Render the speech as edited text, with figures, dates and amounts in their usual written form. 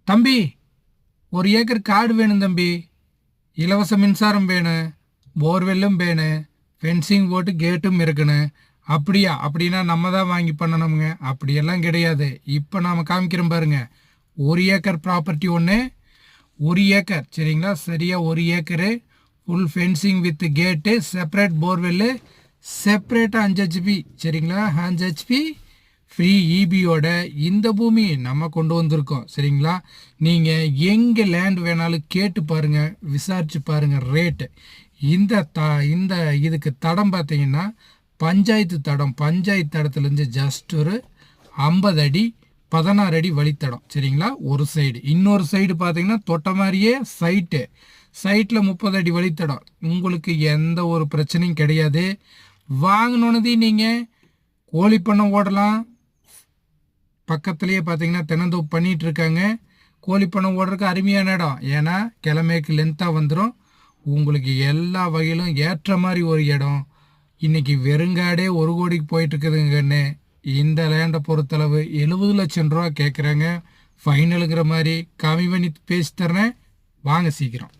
தம்பி, 1 ஏக்கர் காடு வேணும் தம்பி. இலவச மின்சாரம் வேணும், போர்வெல்லும் வேணும், ஃபென்சிங் போட்டு கேட்டும் இருக்கணும். அப்படியா? அப்படின்னா நம்ம தான் வாங்கி பண்ணணுங்க. அப்படியெல்லாம் கிடையாது. இப்போ நாம் காமிக்கிறோம் பாருங்க. 1 ஏக்கர் ப்ராப்பர்ட்டி ஒன்று, 1 ஏக்கர் சரிங்களா, சரியாக 1 ஏக்கரு, ஃபுல் ஃபென்சிங் வித் கேட்டு, செப்பரேட் போர்வெல்லு, செப்பரேட்டாக 5 HP சரிங்களா, 5 HP ஃப்ரீ இபியோட இந்த பூமி நம்ம கொண்டு வந்திருக்கோம் சரிங்களா. நீங்கள் எங்கே லேண்ட் வேணாலும் கேட்டு பாருங்கள், விசாரித்து பாருங்கள் ரேட்டு. இந்த இதுக்கு தடம் பார்த்தீங்கன்னா பஞ்சாயத்து தடம். பஞ்சாயத்து தடத்துலேருந்து ஜஸ்ட் ஒரு 50 அடி 16 அடி வழித்தடம் சரிங்களா. ஒரு சைடு, இன்னொரு சைடு பார்த்தீங்கன்னா தொட்ட மாதிரியே சைட்டில் 30 அடி வழித்தடம். உங்களுக்கு எந்த ஒரு பிரச்சனையும் கிடையாது. வாங்கினோன்னதே நீங்கள் கோழி பண்ணை ஓடலாம். பக்கத்துலேயே பார்த்தீங்கன்னா தென்னந்தோப்பு பண்ணிகிட்டு இருக்காங்க. கோழி பண்ணை ஓடுறதுக்கு அருமையான இடம். ஏன்னா கிழமைக்கு லென்த்தாக வந்துடும். உங்களுக்கு எல்லா வகையிலும் ஏற்ற மாதிரி ஒரு இடம். இன்றைக்கி வெறுங்காடே 1 கோடிக்கு போயிட்டுருக்குதுங்கன்னு. இந்த லேண்டை பொறுத்தளவு 70 லட்சம் ரூபா கேட்குறாங்க. ஃபைனலுங்கிற மாதிரி கம்மி பண்ணி பேசி தரேன். வாங்க சீக்கிரம்.